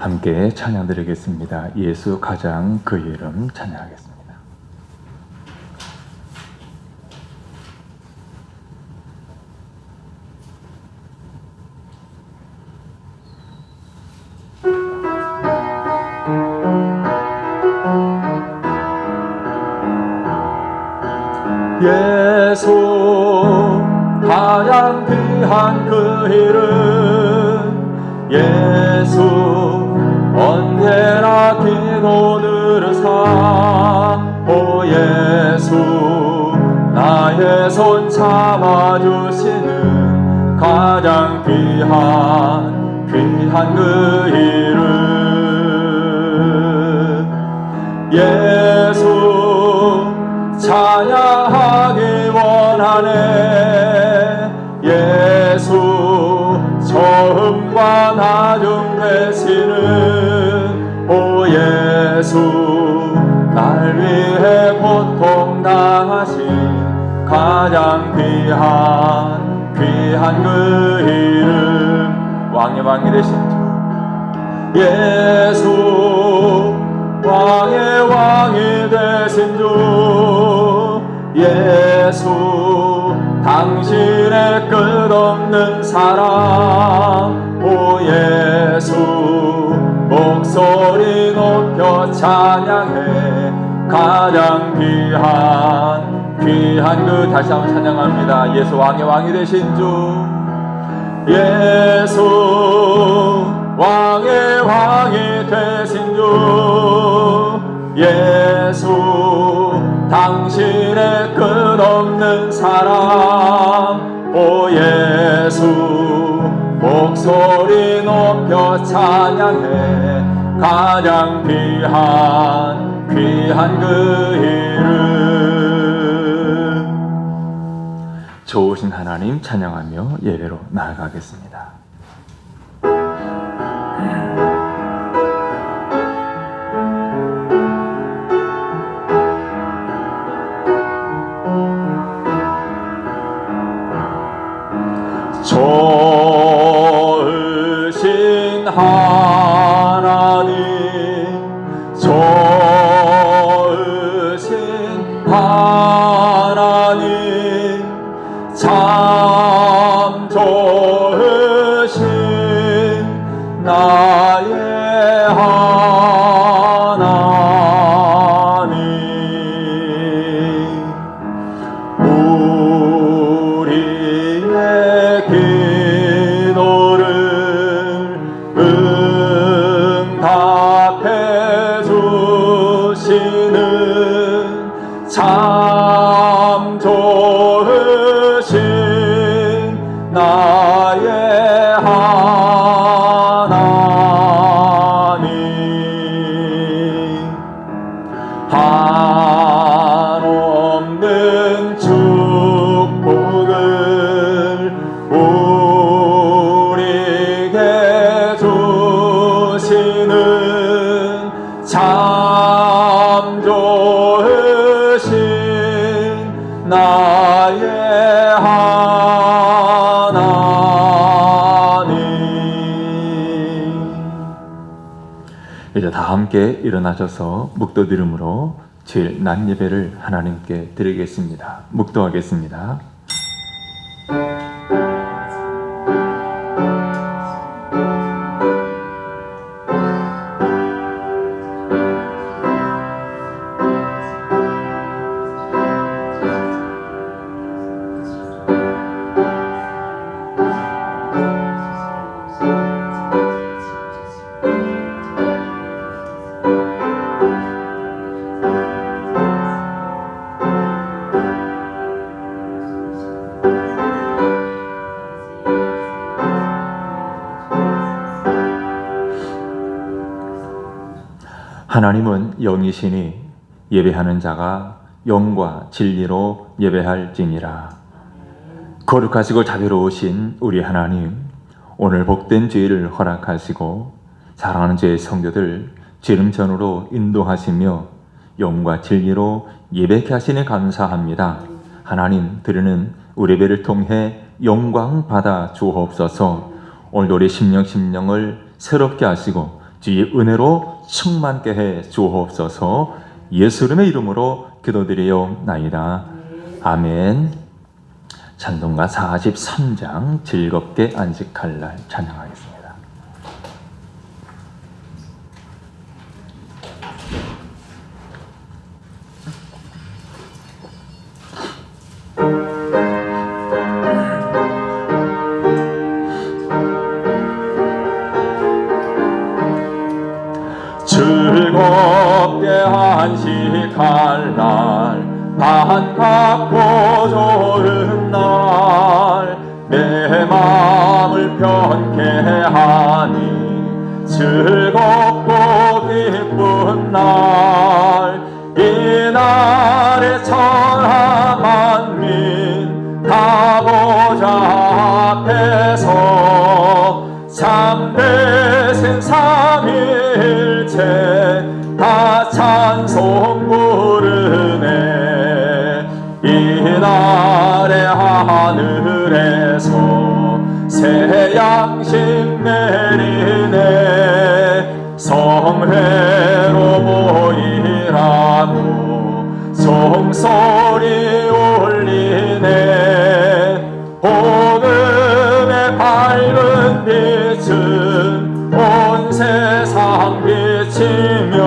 함께 찬양 드리겠습니다. 예수 가장 그 이름 찬양하겠습니다. 예수 가장 귀한 그 이름 예수 언제나 기도 들으사 오 예수 나의 손 잡아주시는 가장 귀한 그 이름 예수 찬양하기 원하네 예수 처음과 나중 되시는 오 예수 날 위해 고통 당하신 가장 귀한 그 이름 왕의 되신 주 예수 왕의 왕이 되신 주 예수 당신의 끝없는 사랑 오 예수 목소리 높여 찬양해 가장 귀한 그 다시 한번 찬양합니다. 예수 왕이 되신 주 예수 왕이 되신 주 예수 당신의 끝없는 사랑 오 예수 목소리 높여 찬양해 가장 귀한 그 이름 좋으신 하나님 찬양하며 예배로 나아가겠습니다. 좋으신 하나님 좋으신 하나님 참 좋으신 나의 하나님 우리의 기도를 응답해 주시는 참 좋으신 나의 하나님 한없는 축복을 우리에게 주시는 참 좋으신 나의 하나님 이제 다 함께 일어나셔서 묵도드림으로 제일 낮 예배를 하나님께 드리겠습니다. 묵도하겠습니다. 하나님은 영이시니 예배하는 자가 영과 진리로 예배할지니라. 거룩하시고 자비로우신 우리 하나님, 오늘 복된 주일을 허락하시고 사랑하는 주의 성도들 지름전으로 인도하시며 영과 진리로 예배케 하시니 감사합니다. 하나님, 드리는 우리 예배를 통해 영광 받아 주옵소서. 오늘도 우리 심령을 새롭게 하시고 주의 은혜로 충만케 해 주옵소서. 예수님의 이름으로 기도드리옵나이다. 아멘. 찬송가 43장 즐겁게 안식할 날 찬양하겠습니다. 즐겁게 안식할 날 반갑고 좋은 날 내 마음을 편케 하니 즐겁고 기쁜 날 이 날에 천하 만민 다 보좌 앞에서 참되신 삼위일체 다 찬송 부르네. 이 날에 하늘에서 새 양식 내리네. 성회로 모이라고 종소리 울리네. 복음의 밝은 빛은 온 세상 비치며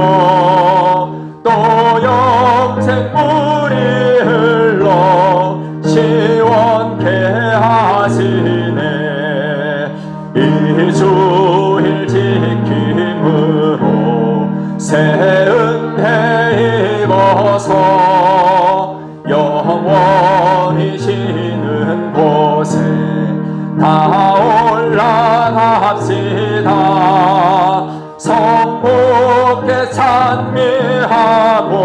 또 영생 물이 흘러 시원케 하시네. 이 주일 지킴으로 새 은혜 입어서 영원히 쉬는 곳에 다 올라갑시다. 성부께 찬미하고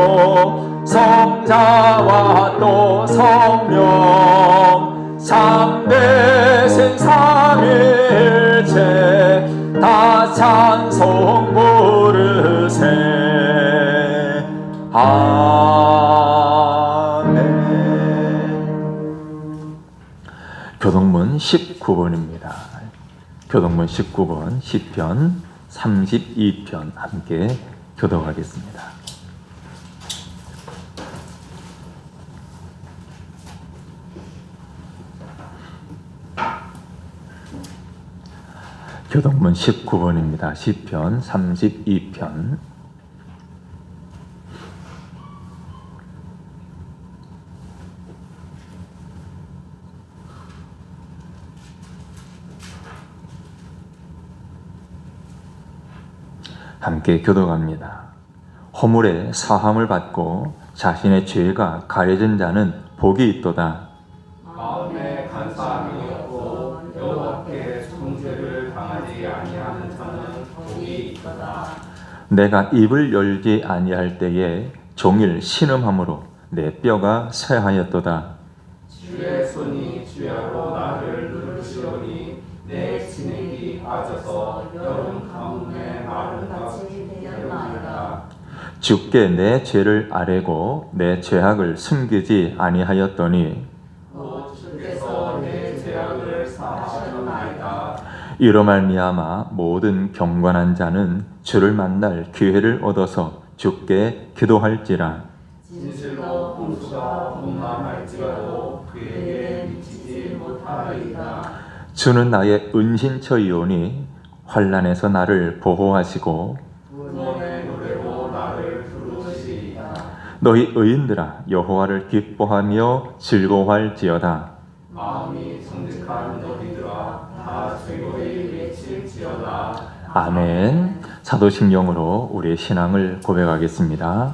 성자와 또 성령 참되신 삼위일체 다 찬송 부르세. 아멘. 교동문 19번입니다. 교동문 19번 시편 32편 함께 교독하겠습니다. 교동문 19번입니다. 시편 32편. 함께 교독합니다. 허물에 사함을 받고 자신의 죄가 가려진 자는 복이 있도다. 마음에 간사함이 없고 여호와께 정죄를 당하지 아니하는 자는 복이 있도다. 내가 입을 열지 아니할 때에 종일 신음함으로 내 뼈가 쇠하였도다. 주의 손이 주야로 나를 누르시오니 내 진액이 빠져서 여름 가뭄에 마른같이 되었나이다. 주께 내 죄를 아뢰고 내 죄악을 숨기지 아니하였더니 또 주께서 내 죄악을 사하셨나이다. 이로 말미암아 모든 경건한 자는 주를 만날 기회를 얻어서 주께 기도할지라. 진실로 홍수가 분만할지라도 그에게 미치지 못하리이다. 주는 나의 은신처이오니 환난에서 나를 보호하시고 구원의 노래로 나를 부르시리이다. 너희 의인들아 여호와를 기뻐하며 즐거워할지어다. 마음이 정직한 너희들아 다 즐거이 외칠지어다. 아멘. 사도신경으로 우리의 신앙을 고백하겠습니다.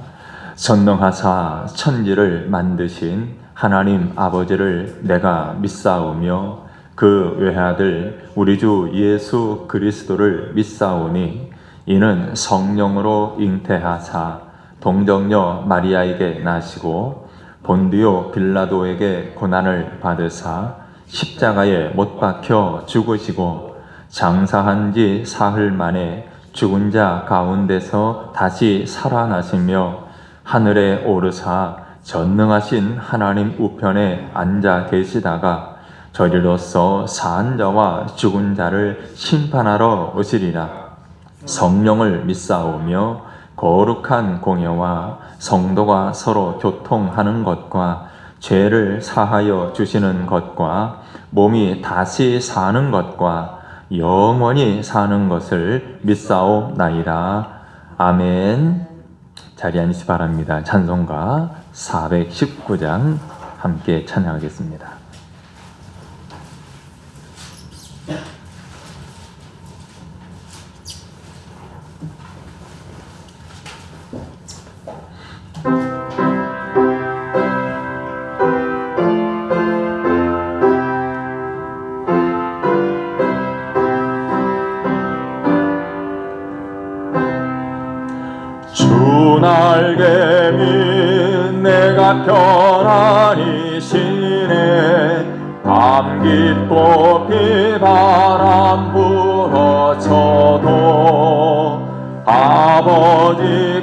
전능하사 천지를 만드신 하나님 아버지를 내가 믿사오며 그 외아들 우리 주 예수 그리스도를 믿사오니 이는 성령으로 잉태하사 동정녀 마리아에게 나시고 본디오 빌라도에게 고난을 받으사 십자가에 못 박혀 죽으시고 장사한 지 사흘 만에 죽은 자 가운데서 다시 살아나시며 하늘에 오르사 전능하신 하나님 우편에 앉아 계시다가 저리로서 산 자와 죽은 자를 심판하러 오시리라. 성령을 믿사오며 거룩한 공예와 성도가 서로 교통하는 것과 죄를 사하여 주시는 것과 몸이 다시 사는 것과 영원히 사는 것을 믿사옵나이다. 아멘. 자리에 앉으시 바랍니다. 찬송가 419장 함께 찬양하겠습니다. 주 날개미 내가 편안히 쉬네. 밤 깊고 비바람 불어쳐도 아버지께서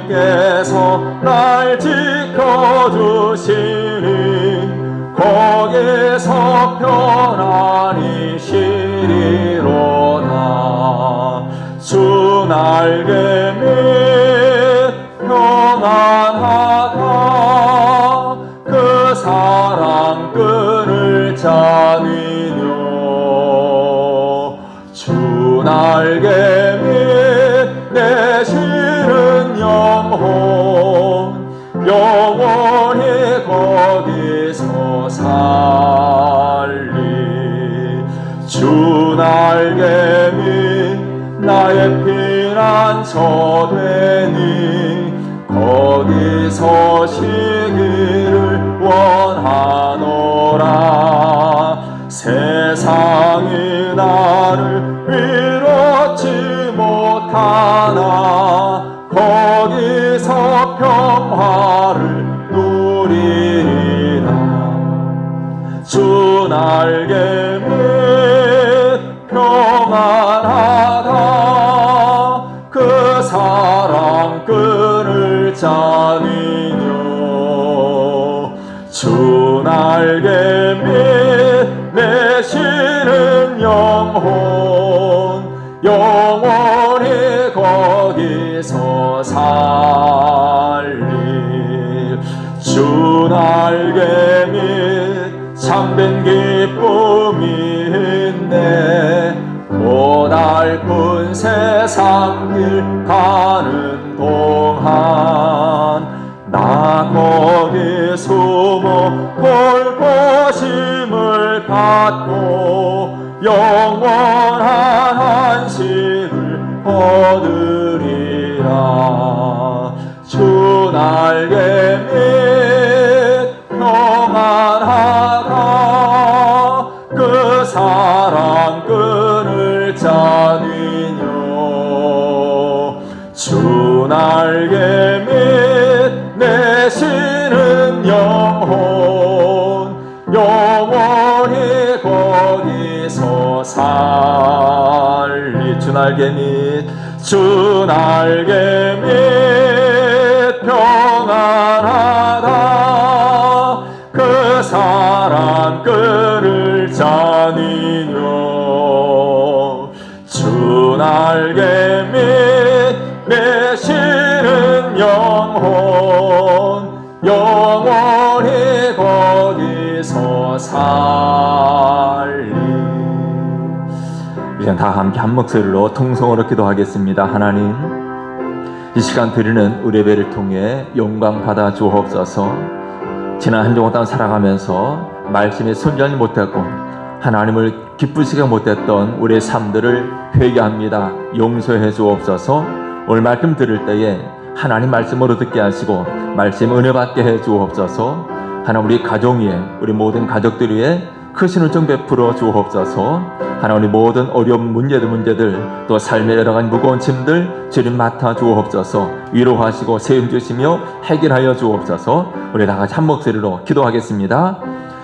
날 지켜주시니 거기서 편안히 쉬리로다. 주 날개미 평안하다. 그 사랑 끈을 짜니뇨. 주 날개미 내쉬는 영혼 영원히 거기서 살리. 주 날개미 나의 피난처 되니 거기서 쉬기를 원하노라. 세상이 나를 위로치 못하나 거기서 평화를 누리리라. 주 날개미 평안하다. 그 사랑 끈을 짜니뇨. 주 날개미 내쉬는 영혼 영원히 거기서 살리. 주 날개미 참된 기쁨이 있네. 고달픈 세상 길 가는 동안 나 거기 숨어 돌보심을 받고 영원한 안식을 얻으리라. 주 날개미 평안하다. 그 사랑 끈을 짜니뇨. 주 날개미 내쉬는 영혼 영원히 거기서 살리. 주 날개미 주 날개미 평안하다. 그 사랑 끈을 짜니뇨. 주 날개미 내쉬는 영혼 영원히 거기서 살리. 이제 다 함께 한 목소리로 통성으로 기도하겠습니다. 하나님, 이 시간 드리는 우리 예배를 통해 영광 받아 주옵소서. 지난 한 주간 동안 살아가면서 말씀에 순전히 못했고 하나님을 기쁘시게 못했던 우리의 삶들을 회개합니다. 용서해 주옵소서. 오늘 말씀 들을 때에 하나님 말씀으로 듣게 하시고 말씀 은혜 받게 해 주옵소서. 하나님 우리 가정 위에 우리 모든 가족들 위에 크신 은총 베풀어 주옵소서. 하나님 우리 모든 어려운 문제들 또 삶의 여러 가지 무거운 짐들 주님 맡아 주옵소서. 위로하시고 세움 주시며 해결하여 주옵소서. 우리 다 같이 한 목소리로 기도하겠습니다.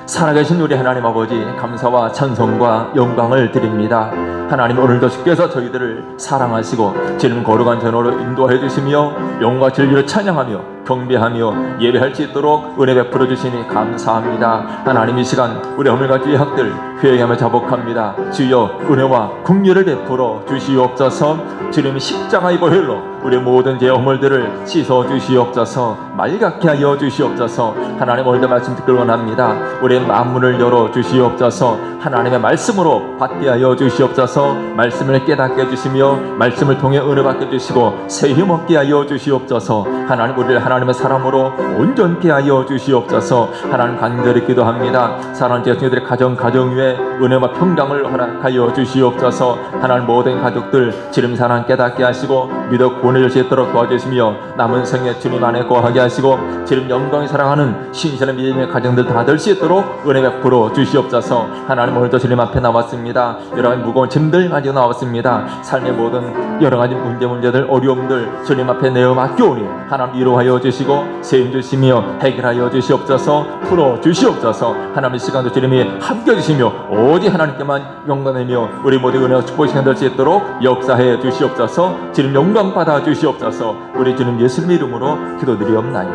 살아계신 우리 하나님 아버지, 감사와 찬송과 영광을 드립니다. 하나님, 오늘도 주께서 저희들을 사랑하시고 주님 거룩한 전으로 인도해 주시며 영광과 진리를 찬양하며 경배하며 예배할 수 있도록 은혜 베풀어 주시니 감사합니다. 하나님, 이 시간 우리 허물과 주의 학들 회개하며 자복합니다. 주여 은혜와 긍휼을 베풀어 주시옵소서. 주님의 십자가의 보혈로 우리 모든 죄 허물들을 씻어 주시옵소서. 맑게 하여 주시옵소서. 하나님, 오늘도 말씀 듣길 원합니다. 우리의 마음문을 열어 주시옵소서. 하나님의 말씀으로 받게 하여 주시옵소서. 말씀을 깨닫게 해주시며 말씀을 통해 은혜 받게 해주시고 새 힘 얻게 하여 주시옵소서. 하나님, 우리를 하나님의 사람으로 온전케 하여 주시옵소서. 하나님, 간절히 기도합니다. 사랑하는 제자들의 가정 위에 은혜와 평강을 허락하여 주시옵소서. 하나님, 모든 가족들 주님 사랑 깨닫게 하시고 믿어 구원해 줄 수 있도록 도와주시며 남은 생에 주님 안에 거하게 하시고 주님 영광이 사랑하는 신실한 믿음의 가정들 다 될 수 있도록 은혜 베풀어 주시옵소서. 하나님, 오늘도 주님 앞에 나왔습니다. 여러 가지 무거운 짐들 가지고 나왔습니다. 삶의 모든 여러 가지 문제들 어려움들 주님 앞에 내어 맡겨오니 하나님 위로하여 주시고 세임 주시며 해결하여 주시옵소서. 풀어 주시옵소서. 하나님, 이 시간도 주님이 함께 해주시며 오직 하나님께만 영광되며 우리 모두 은혜와 축복의 시간 될 수 있도록 역사해 주시옵소서. 주님 영광 받아 주시옵소서. 우리 주님 예수님 이름으로 기도드리옵나이다.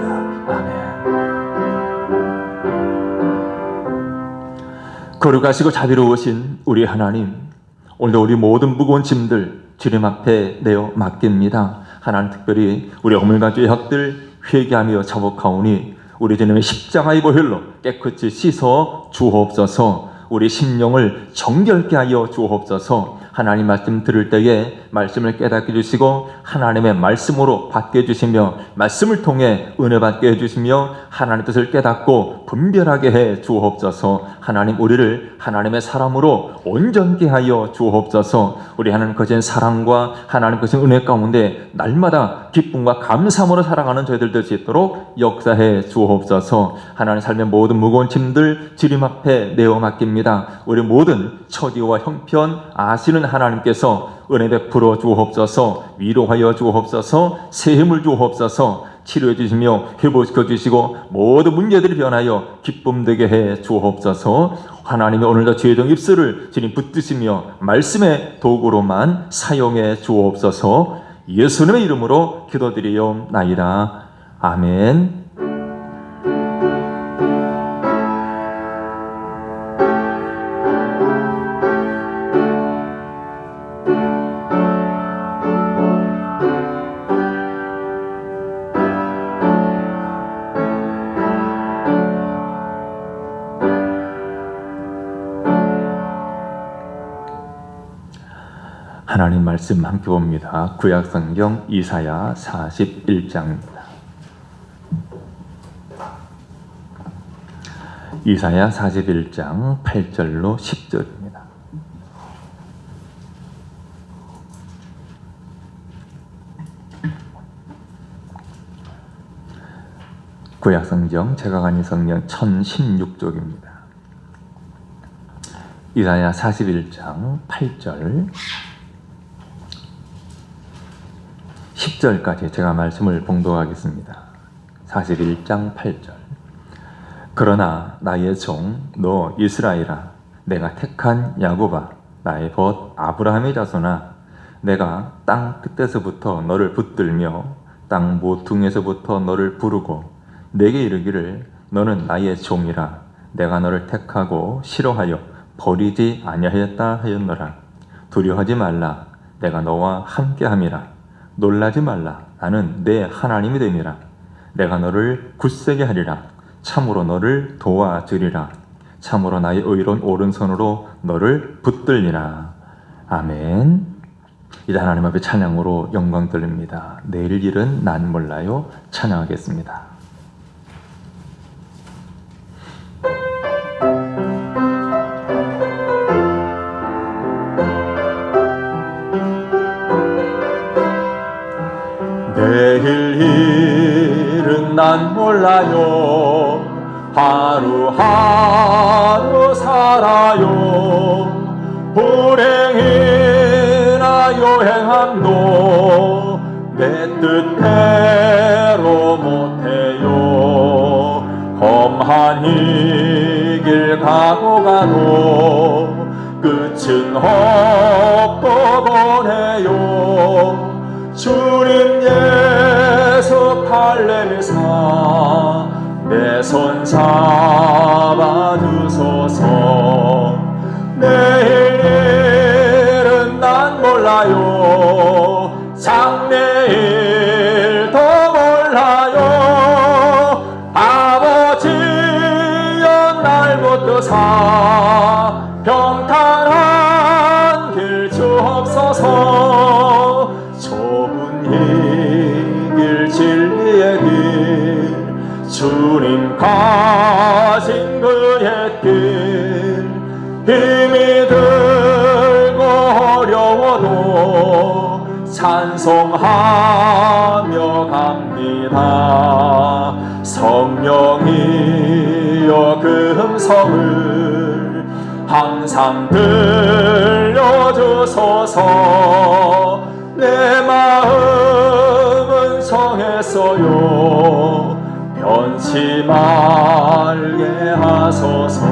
아멘. 거룩하시고 자비로우신 우리 하나님, 오늘도 우리 모든 무거운 짐들 주님 앞에 내어 맡깁니다. 하나님, 특별히 우리 허물과 죄의 학들 회개하며 자복하오니 우리 주님의 십자가의 보혈로 깨끗이 씻어 주옵소서. 우리 심령을 정결케 하여 주옵소서. 하나님 말씀 들을 때에 말씀을 깨닫게 해주시고 하나님의 말씀으로 받게 해주시며 말씀을 통해 은혜 받게 해주시며 하나님의 뜻을 깨닫고 분별하게 해 주옵소서. 하나님, 우리를 하나님의 사람으로 온전케 하여 주옵소서. 우리 하나님 거신 사랑과 하나님 거신 은혜 가운데 날마다 기쁨과 감사함으로 살아가는 저희들 될 수 있도록 역사해 주옵소서. 하나님, 삶의 모든 무거운 짐들 주님 앞에 내어 맡깁니다. 우리 모든 처지와 형편 아시는 하나님께서 은혜 베풀어 주옵소서. 위로하여 주옵소서. 새 힘을 주옵소서. 치료해 주시며 회복시켜 주시고 모든 문제들이 변하여 기쁨 되게 해 주옵소서. 하나님이 오늘도 죄정 입술을 주님 붙드시며 말씀의 도구로만 사용해 주옵소서. 예수님의 이름으로 기도드리옵나이다. 아멘. 하나님 말씀 함께 봅니다. 구약성경 이사야 41장입니다. 이사야 41장 8절로 10절입니다. 구약성경 제각안의 성경 1016쪽입니다. 이사야 41장 8절 10절까지 제가 말씀을 봉독하겠습니다. 41장 8절. 그러나 나의 종 너 이스라엘아, 내가 택한 야곱아, 나의 벗 아브라함의 자손아, 내가 땅 끝에서부터 너를 붙들며 땅 모퉁이에서부터 너를 부르고 내게 이르기를 너는 나의 종이라, 내가 너를 택하고 싫어하여 버리지 아니하였다 하였노라. 두려워하지 말라, 내가 너와 함께함이라. 놀라지 말라, 나는 내 하나님이 됨이라. 내가 너를 굳세게 하리라. 참으로 너를 도와주리라. 참으로 나의 의로운 오른손으로 너를 붙들리라. 아멘. 이제 하나님 앞에 찬양으로 영광 돌립니다. 내일 일은 난 몰라요. 찬양하겠습니다. 내일 일은 난 몰라요. 하루하루 살아요. 불행이나 요행함도 내 뜻대로 못해요. 험한 이 길 가고 가도 끝은 없고 보내요. 주님 예수 할 달래미사 내 손 잡아주소서. 내일은 난 몰라요, 장래일도 몰라요. 아버지여 날 붙드사 평탄한 길 주옵소서. 좁은 이 길 진리의 길 주님 가신 그의 길 힘이 들고 어려워도 찬송하며 갑니다. 성령이여 그 음성을 항상 들려주소서. 내 마음은 정했어요, 변치 말게 하소서.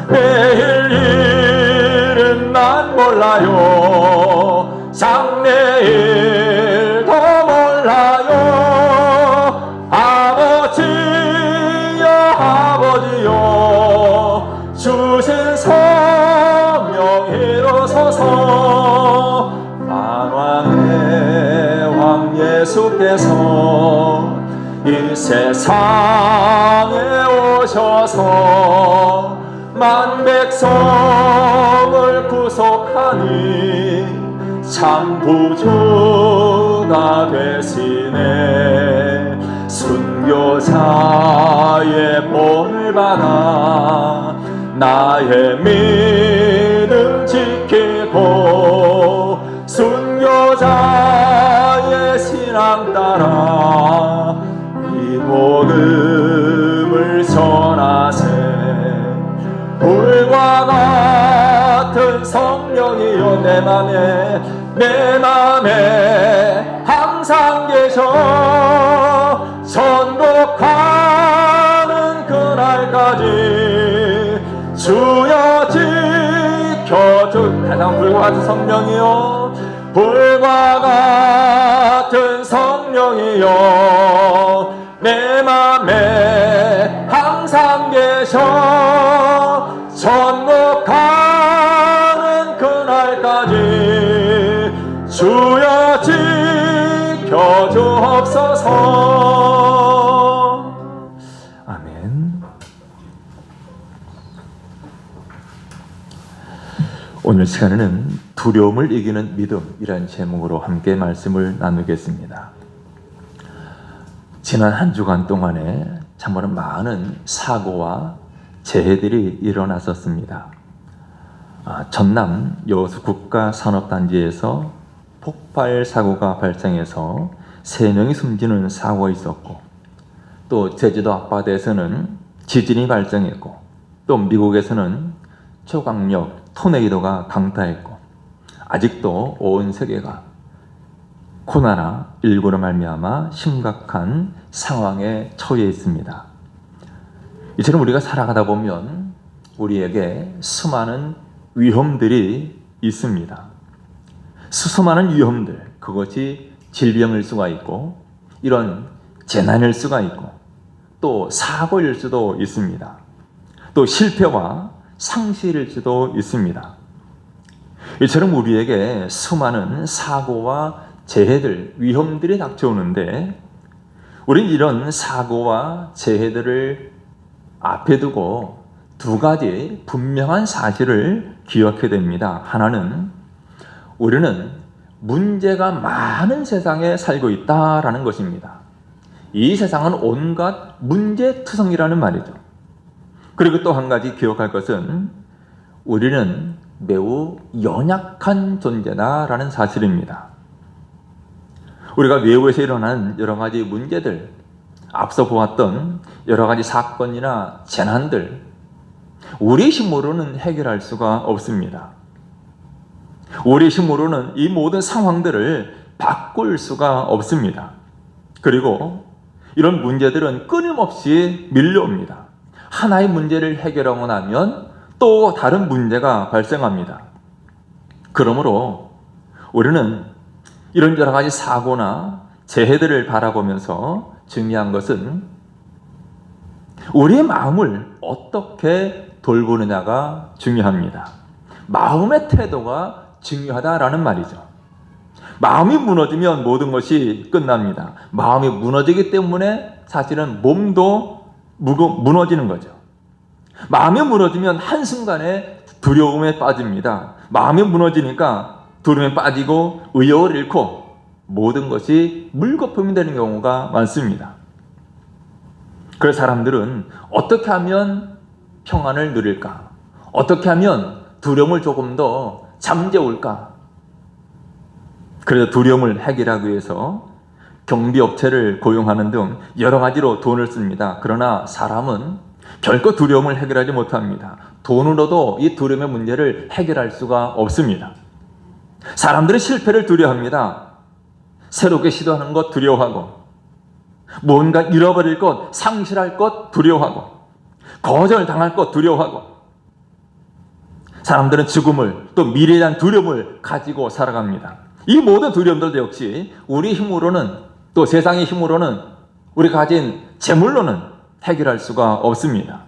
내일 일은 난 몰라요, 장래일도 몰라요. 아버지여 아버지여 주신 성령 이루소서. 만왕의 왕 예수께서 이 세상에 오셔서 만 백성을 구속하니 참 구주가 되시네. 순교자의 본을 받아 나의 믿음 지키고 순교자의 신앙 따라 이 복음을 전하세. 불과 같은 성령이여 내 맘에 항상 계셔. 전복하는 그날까지 주여 지켜주. 가장 불과 같은 성령이여, 불과 같은 성령이여 내 맘에 항상 계셔. 전복하는 그날까지 주여 지켜주옵소서. 아멘. 오늘 시간에는 두려움을 이기는 믿음이라는 제목으로 함께 말씀을 나누겠습니다. 지난 한 주간 동안에 참으로 많은 사고와 재해들이 일어났었습니다. 전남 여수 국가산업단지에서 폭발 사고가 발생해서 3명이 숨지는 사고가 있었고, 또 제주도 앞바다에서는 지진이 발생했고, 또 미국에서는 초강력 토네이도가 강타했고, 아직도 온 세계가 코로나19로 말미암아 심각한 상황에 처해 있습니다. 이처럼 우리가 살아가다 보면 우리에게 수많은 위험들이 있습니다. 수많은 위험들, 그것이 질병일 수가 있고, 이런 재난일 수가 있고, 또 사고일 수도 있습니다. 또 실패와 상실일 수도 있습니다. 이처럼 우리에게 수많은 사고와 재해들, 위험들이 닥쳐오는데, 우린 이런 사고와 재해들을 앞에 두고 두 가지 분명한 사실을 기억해야 됩니다. 하나는 우리는 문제가 많은 세상에 살고 있다라는 것입니다. 이 세상은 온갖 문제투성이라는 말이죠. 그리고 또 한 가지 기억할 것은 우리는 매우 연약한 존재다라는 사실입니다. 우리가 외부에서 일어난 여러 가지 문제들, 앞서 보았던 여러 가지 사건이나 재난들, 우리 힘으로는 해결할 수가 없습니다. 우리 힘으로는 이 모든 상황들을 바꿀 수가 없습니다. 그리고 이런 문제들은 끊임없이 밀려옵니다. 하나의 문제를 해결하고 나면 또 다른 문제가 발생합니다. 그러므로 우리는 이런 여러 가지 사고나 재해들을 바라보면서 중요한 것은 우리의 마음을 어떻게 돌보느냐가 중요합니다. 마음의 태도가 중요하다라는 말이죠. 마음이 무너지면 모든 것이 끝납니다. 마음이 무너지기 때문에 사실은 몸도 무너지는 거죠. 마음이 무너지면 한순간에 두려움에 빠집니다. 마음이 무너지니까 두려움에 빠지고 의욕을 잃고 모든 것이 물거품이 되는 경우가 많습니다. 그래서 사람들은 어떻게 하면 평안을 누릴까? 어떻게 하면 두려움을 조금 더 잠재울까? 그래서 두려움을 해결하기 위해서 경비업체를 고용하는 등 여러 가지로 돈을 씁니다. 그러나 사람은 결코 두려움을 해결하지 못합니다. 돈으로도 이 두려움의 문제를 해결할 수가 없습니다. 사람들은 실패를 두려워합니다. 새롭게 시도하는 것 두려워하고, 뭔가 잃어버릴 것, 상실할 것 두려워하고, 거절당할 것 두려워하고, 사람들은 죽음을 또 미래에 대한 두려움을 가지고 살아갑니다. 이 모든 두려움들도 역시 우리 힘으로는, 또 세상의 힘으로는, 우리가 가진 재물로는 해결할 수가 없습니다.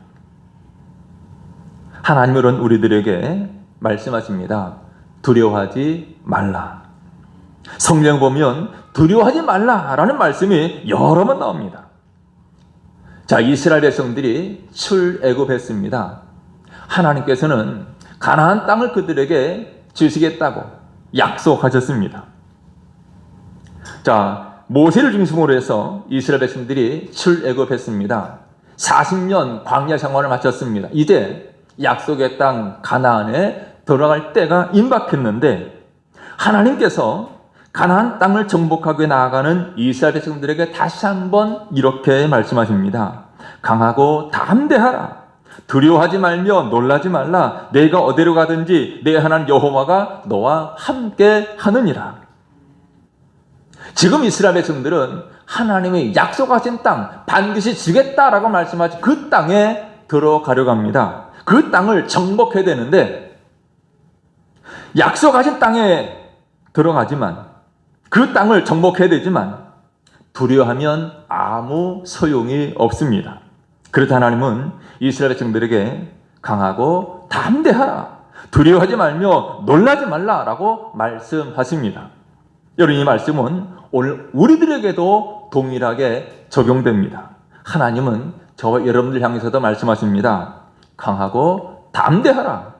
하나님은 우리들에게 말씀하십니다. 두려워하지 말라. 성경 보면 두려워하지 말라라는 말씀이 여러 번 나옵니다. 자, 이스라엘 백성들이 출애굽했습니다. 하나님께서는 가나안 땅을 그들에게 주시겠다고 약속하셨습니다. 자, 모세를 중심으로 해서 이스라엘 백성들이 출애굽했습니다. 40년 광야 생활을 마쳤습니다. 이제 약속의 땅 가나안에 들어갈 때가 임박했는데, 하나님께서 가나안 땅을 정복하기 위해 나아가는 이스라엘 백성들에게 다시 한번 이렇게 말씀하십니다. 강하고 담대하라. 두려워하지 말며 놀라지 말라. 내가 어디로 가든지 내 하나님 여호와가 너와 함께 하느니라. 지금 이스라엘 백성들은 하나님의 약속하신 땅, 반드시 주겠다라고 말씀하신 그 땅에 들어가려고 합니다. 그 땅을 정복해야 되는데, 약속하신 땅에 들어가지만, 그 땅을 정복해야 되지만 두려워하면 아무 소용이 없습니다. 그래서 하나님은 이스라엘 백성들에게 강하고 담대하라, 두려워하지 말며 놀라지 말라라고 말씀하십니다. 여러분, 이 말씀은 오늘 우리들에게도 동일하게 적용됩니다. 하나님은 저와 여러분들 향해서도 말씀하십니다. 강하고 담대하라,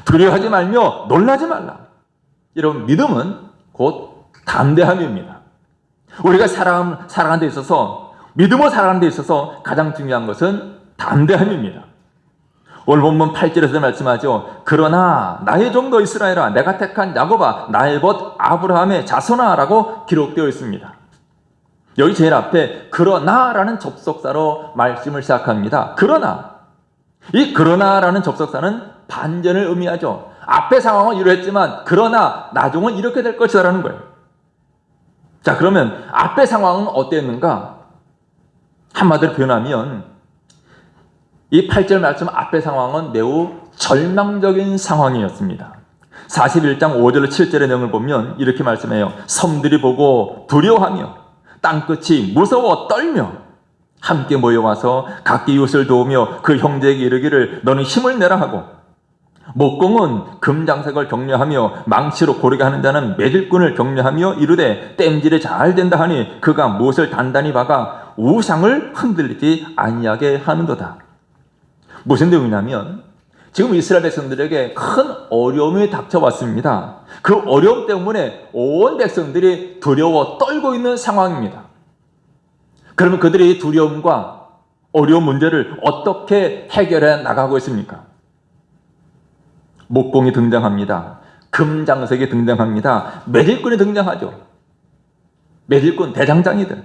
두려워하지 말며 놀라지 말라. 여러분, 믿음은 곧 담대함입니다. 우리가 살아가는 데 있어서, 믿음으로 살아가는 데 있어서 가장 중요한 것은 담대함입니다. 오늘 본문 8절에서 말씀하죠. 그러나 나의 종도 이스라엘아, 내가 택한 야곱아, 나의 벗 아브라함의 자손아 라고 기록되어 있습니다. 여기 제일 앞에 그러나라는 접속사로 말씀을 시작합니다. 그러나, 이 그러나라는 접속사는 반전을 의미하죠. 앞의 상황은 이러했지만 그러나 나중은 이렇게 될 것이다 라는 거예요. 자, 그러면 앞의 상황은 어땠는가? 한마디로 표현하면 이 8절 말씀 앞의 상황은 매우 절망적인 상황이었습니다. 41장 5절로 7절의 내용을 보면 이렇게 말씀해요. 섬들이 보고 두려워하며 땅끝이 무서워 떨며 함께 모여와서 각기 이웃을 도우며 그 형제에게 이르기를 너는 힘을 내라 하고, 목공은 금장색을 격려하며 망치로 고르게 하는 자는 매질꾼을 격려하며 이르되 땜질이 잘 된다 하니 그가 못을 단단히 박아 우상을 흔들리지 아니하게 하는도다. 무슨 내용이냐면 지금 이스라엘 백성들에게 큰 어려움이 닥쳐왔습니다. 그 어려움 때문에 온 백성들이 두려워 떨고 있는 상황입니다. 그러면 그들이 두려움과 어려운 문제를 어떻게 해결해 나가고 있습니까? 목공이 등장합니다. 금장색이 등장합니다. 매질꾼이 등장하죠. 매질꾼, 대장장이들.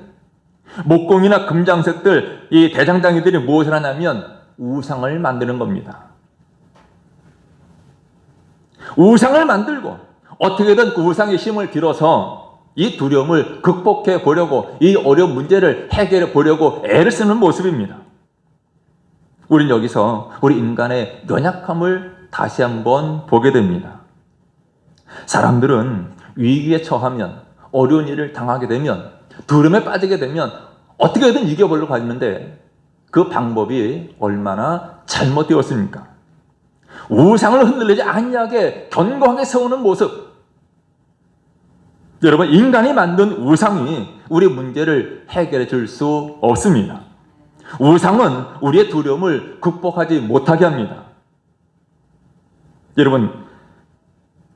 목공이나 금장색들, 이 대장장이들이 무엇을 하냐면 우상을 만드는 겁니다. 우상을 만들고 어떻게든 그 우상의 힘을 빌어서 이 두려움을 극복해 보려고, 이 어려운 문제를 해결해 보려고 애를 쓰는 모습입니다. 우리는 여기서 우리 인간의 연약함을 다시 한번 보게 됩니다. 사람들은 위기에 처하면, 어려운 일을 당하게 되면 두려움에 빠지게 되면 어떻게든 이겨보려고 했는데 그 방법이 얼마나 잘못되었습니까? 우상을 흔들리지 아니하게 견고하게 세우는 모습. 여러분, 인간이 만든 우상이 우리 문제를 해결해 줄 수 없습니다. 우상은 우리의 두려움을 극복하지 못하게 합니다. 여러분,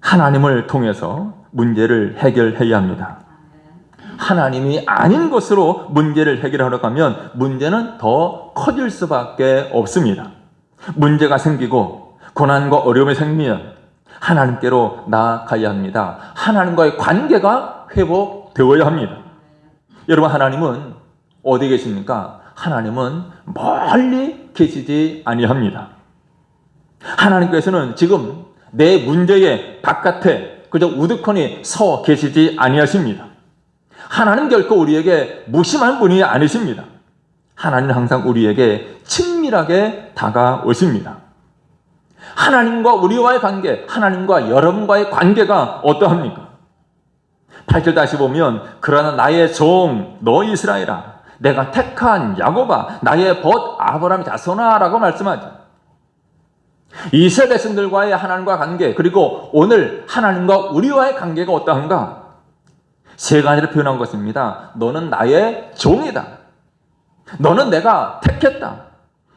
하나님을 통해서 문제를 해결해야 합니다. 하나님이 아닌 것으로 문제를 해결하려고 하면 문제는 더 커질 수밖에 없습니다. 문제가 생기고 고난과 어려움이 생기면 하나님께로 나아가야 합니다. 하나님과의 관계가 회복되어야 합니다. 여러분, 하나님은 어디 계십니까? 하나님은 멀리 계시지 아니합니다. 하나님께서는 지금 내 문제의 바깥에 그저 우두커니 서 계시지 아니하십니다. 하나님 결코 우리에게 무심한 분이 아니십니다. 하나님은 항상 우리에게 친밀하게 다가오십니다. 하나님과 우리와의 관계, 하나님과 여러분과의 관계가 어떠합니까? 8절 다시 보면 그러나 나의 종 너 이스라엘아 내가 택한 야곱아 나의 벗 아브라함 자손아 라고 말씀하죠. 이스라엘 백성들과의 하나님과 관계, 그리고 오늘 하나님과 우리와의 관계가 어떠한가? 세 가지를 표현한 것입니다. 너는 나의 종이다. 너는 내가 택했다.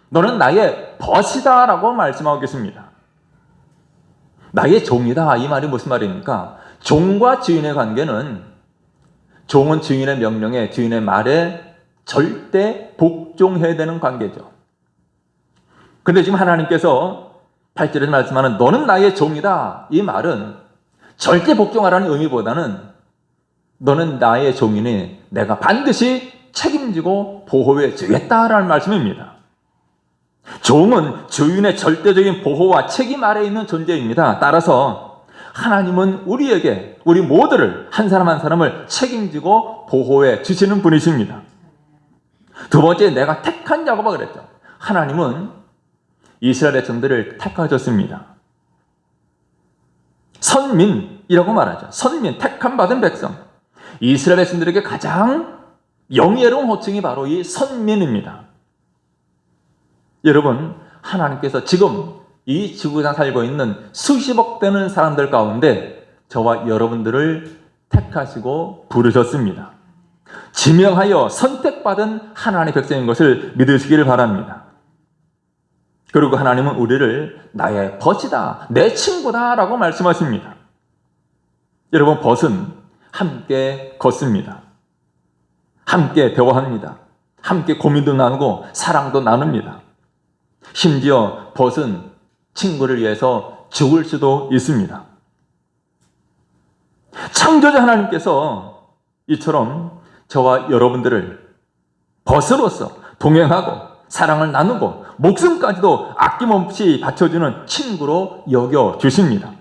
너는 나의 벗이다 라고 말씀하고 계십니다. 나의 종이다. 이 말이 무슨 말입니까? 종과 주인의 관계는 종은 주인의 명령에, 주인의 말에 절대 복종해야 되는 관계죠. 근데 지금 하나님께서 8절에서 말씀하는 너는 나의 종이다. 이 말은 절대 복종하라는 의미보다는 너는 나의 종이니 내가 반드시 책임지고 보호해 주겠다라는 말씀입니다. 종은 주인의 절대적인 보호와 책임 아래에 있는 존재입니다. 따라서 하나님은 우리에게, 우리 모두를 한 사람 한 사람을 책임지고 보호해 주시는 분이십니다. 두 번째, 내가 택한 야곱아 그랬죠. 하나님은 이스라엘 백성들을 택하셨습니다. 선민이라고 말하죠. 선민, 택함 받은 백성. 이스라엘 백성들에게 가장 영예로운 호칭이 바로 이 선민입니다. 여러분, 하나님께서 지금 이 지구상 살고 있는 수십억 되는 사람들 가운데 저와 여러분들을 택하시고 부르셨습니다. 지명하여 선택받은 하나님의 백성인 것을 믿으시기를 바랍니다. 그리고 하나님은 우리를 나의 벗이다, 내 친구다 라고 말씀하십니다. 여러분, 벗은 함께 걷습니다. 함께 대화합니다. 함께 고민도 나누고 사랑도 나눕니다. 심지어 벗은 친구를 위해서 죽을 수도 있습니다. 창조자 하나님께서 이처럼 저와 여러분들을 벗으로서 동행하고 사랑을 나누고 목숨까지도 아낌없이 바쳐주는 친구로 여겨주십니다.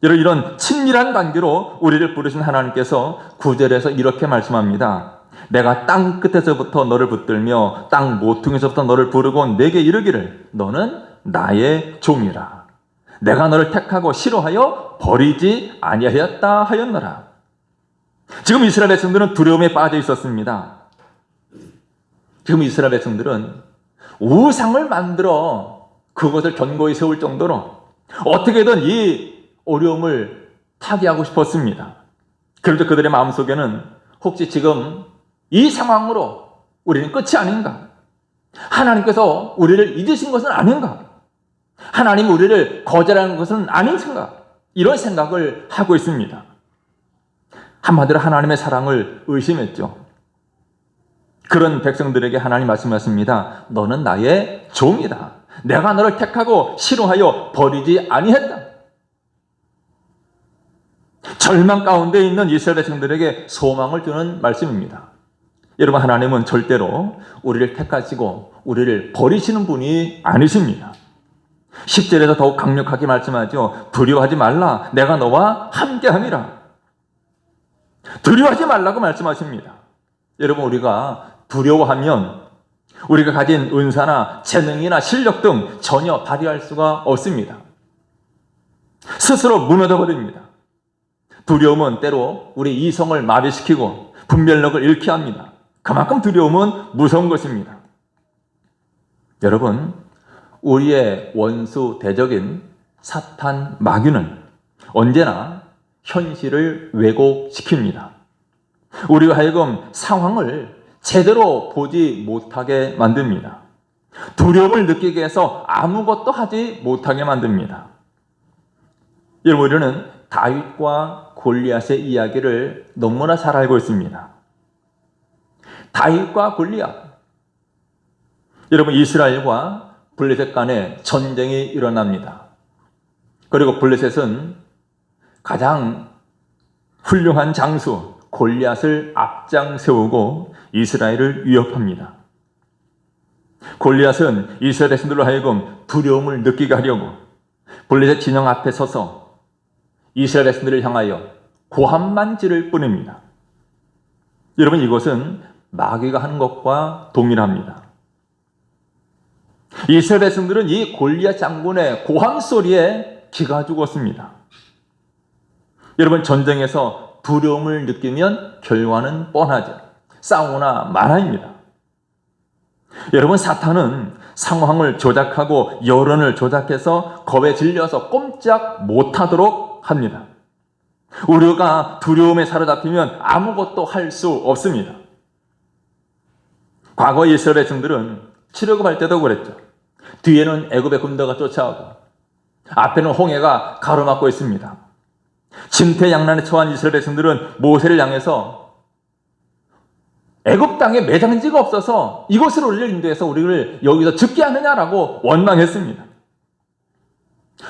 여러분, 이런 친밀한 관계로 우리를 부르신 하나님께서 9절에서 이렇게 말씀합니다. 내가 땅 끝에서부터 너를 붙들며 땅 모퉁이에서부터 너를 부르고 내게 이르기를 너는 나의 종이라. 내가 너를 택하고 싫어하여 버리지 아니하였다 하였노라. 지금 이스라엘 백성들은 두려움에 빠져 있었습니다. 지금 이스라엘 백성들은 우상을 만들어 그것을 견고히 세울 정도로 어떻게든 이 어려움을 타개하고 싶었습니다. 그런데 그들의 마음속에는 혹시 지금 이 상황으로 우리는 끝이 아닌가? 하나님께서 우리를 잊으신 것은 아닌가? 하나님 우리를 거절하는 것은 아닌가? 이런 생각을 하고 있습니다. 한마디로 하나님의 사랑을 의심했죠. 그런 백성들에게 하나님 말씀하십니다. 너는 나의 종이다. 내가 너를 택하고 싫어하여 버리지 아니했다. 절망 가운데 있는 이스라엘 백성들에게 소망을 주는 말씀입니다. 여러분, 하나님은 절대로 우리를 택하시고 우리를 버리시는 분이 아니십니다. 10절에서 더욱 강력하게 말씀하죠. 두려워하지 말라. 내가 너와 함께함이라. 두려워하지 말라고 말씀하십니다. 여러분, 우리가 두려워하면 우리가 가진 은사나 재능이나 실력 등 전혀 발휘할 수가 없습니다. 스스로 무너져 버립니다. 두려움은 때로 우리 이성을 마비시키고 분별력을 잃게 합니다. 그만큼 두려움은 무서운 것입니다. 여러분, 우리의 원수 대적인 사탄 마귀는 언제나 현실을 왜곡시킵니다. 우리가 하여금 상황을 제대로 보지 못하게 만듭니다. 두려움을 느끼게 해서 아무것도 하지 못하게 만듭니다. 여러분, 우리는 다윗과 골리앗의 이야기를 너무나 잘 알고 있습니다. 다윗과 골리앗. 여러분, 이스라엘과 블레셋 간에 전쟁이 일어납니다. 그리고 블레셋은 가장 훌륭한 장수 골리앗을 앞장 세우고 이스라엘을 위협합니다. 골리앗은 이스라엘 백성들로 하여금 두려움을 느끼게 하려고 블레셋 진영 앞에 서서 이스라엘 백성들을 향하여 고함만 지를 뿐입니다. 여러분, 이것은 마귀가 하는 것과 동일합니다. 이스라엘 백성들은 이 골리앗 장군의 고함 소리에 기가 죽었습니다. 여러분, 전쟁에서 두려움을 느끼면 결과는 뻔하죠. 싸우나 마나입니다. 여러분, 사탄은 상황을 조작하고 여론을 조작해서 겁에 질려서 꼼짝 못하도록 합니다. 우리가 두려움에 사로잡히면 아무것도 할 수 없습니다. 과거 이스라엘 백성들은 출애굽할 때도 그랬죠. 뒤에는 애굽의 군대가 쫓아오고 앞에는 홍해가 가로막고 있습니다. 진퇴양난에 처한 이스라엘 백성들은 모세를 향해서 애굽 땅에 매장지가 없어서 이곳으로 우리를 인도해서 우리를 여기서 죽게 하느냐라고 원망했습니다.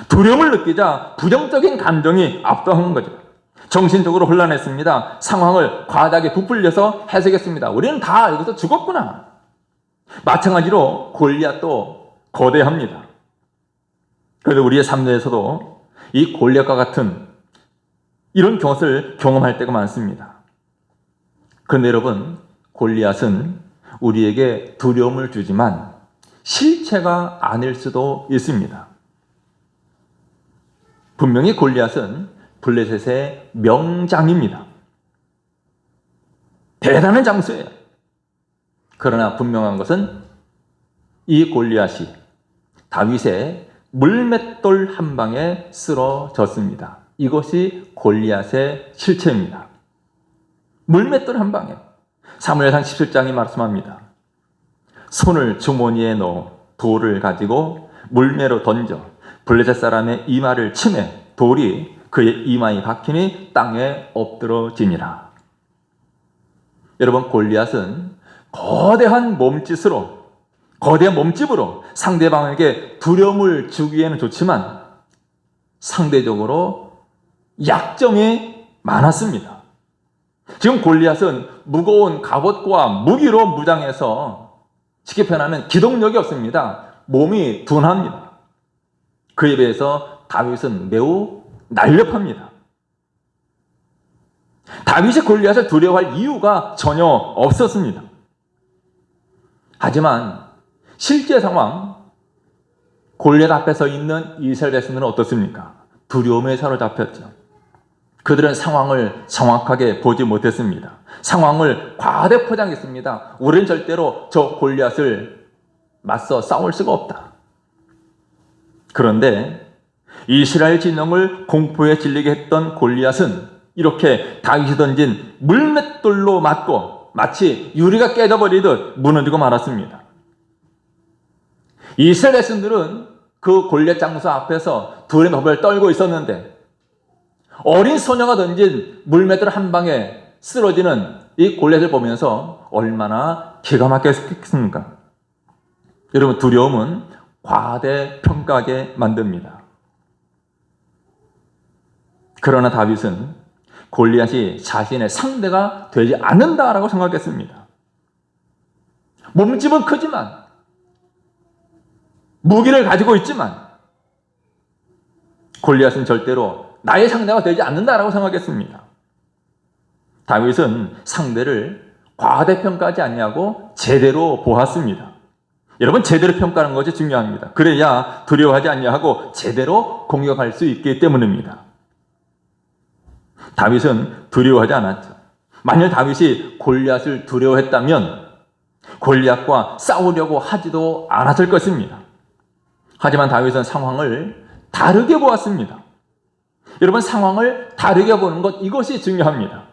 두려움을 느끼자 부정적인 감정이 압도한 거죠. 정신적으로 혼란했습니다. 상황을 과다하게 부풀려서 해석했습니다. 우리는 다 여기서 죽었구나. 마찬가지로 골리앗도 거대합니다. 그래서 우리의 삶에서도 이 골리앗과 같은 이런 것을 경험할 때가 많습니다. 그런데 여러분, 골리앗은 우리에게 두려움을 주지만 실체가 아닐 수도 있습니다. 분명히 골리앗은 블레셋의 명장입니다. 대단한 장수예요. 그러나 분명한 것은 이 골리앗이 다윗의 물맷돌 한 방에 쓰러졌습니다. 이것이 골리앗의 실체입니다. 물맷돌 한 방에. 사무엘상 17장이 말씀합니다. 손을 주머니에 넣어 돌을 가지고 물매로 던져 블레셋 사람의 이마를 치매 돌이 그의 이마에 박히니 땅에 엎드러지니라. 여러분, 골리앗은 거대한 몸짓으로, 거대한 몸집으로 상대방에게 두려움을 주기에는 좋지만 상대적으로 약점이 많았습니다. 지금 골리앗은 무거운 갑옷과 무기로 무장해서 쉽게 표현하면 기동력이 없습니다. 몸이 둔합니다. 그에 비해서 다윗은 매우 날렵합니다. 다윗이 골리앗을 두려워할 이유가 전혀 없었습니다. 하지만 실제 상황, 골리앗 앞에 서 있는 이스라엘 백성들은 어떻습니까? 두려움에 사로잡혔죠. 그들은 상황을 정확하게 보지 못했습니다. 상황을 과대 포장했습니다. 우리는 절대로 저 골리앗을 맞서 싸울 수가 없다. 그런데 이스라엘 진영을 공포에 질리게 했던 골리앗은 이렇게 다윗이 던진 물맷돌로 맞고 마치 유리가 깨져버리듯 무너지고 말았습니다. 이스라엘 백성들은 그 골리앗 장수 앞에서 두려움의 허벌을 떨고 있었는데 어린 소녀가 던진 물맷돌 한 방에 쓰러지는 이 골리앗을 보면서 얼마나 기가 막혔겠습니까? 여러분, 두려움은 과대평가하게 만듭니다. 그러나 다윗은 골리앗이 자신의 상대가 되지 않는다라고 생각했습니다. 몸집은 크지만, 무기를 가지고 있지만 골리앗은 절대로 나의 상대가 되지 않는다라고 생각했습니다. 다윗은 상대를 과대평가하지 않냐고 제대로 보았습니다. 여러분, 제대로 평가하는 것이 중요합니다. 그래야 두려워하지 않냐 하고 제대로 공격할 수 있기 때문입니다. 다윗은 두려워하지 않았죠. 만일 다윗이 골리앗을 두려워했다면 골리앗과 싸우려고 하지도 않았을 것입니다. 하지만 다윗은 상황을 다르게 보았습니다. 여러분, 상황을 다르게 보는 것, 이것이 중요합니다.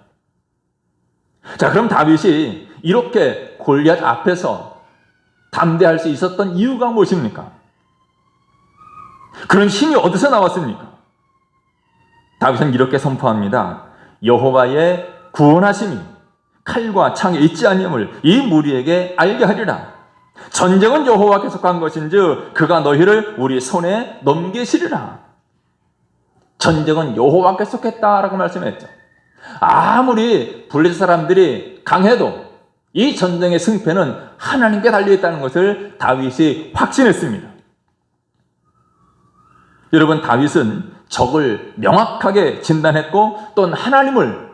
자, 그럼 다윗이 이렇게 골리앗 앞에서 담대할 수 있었던 이유가 무엇입니까? 그런 힘이 어디서 나왔습니까? 다윗은 이렇게 선포합니다. 여호와의 구원하심이 칼과 창에 있지 아니함을 이 무리에게 알게 하리라. 전쟁은 여호와께서 한 것인즉 그가 너희를 우리 손에 넘기시리라. 전쟁은 여호와께서 했다라고 말씀했죠. 아무리 블레셋 사람들이 강해도 이 전쟁의 승패는 하나님께 달려있다는 것을 다윗이 확신했습니다. 여러분, 다윗은 적을 명확하게 진단했고 또는 하나님을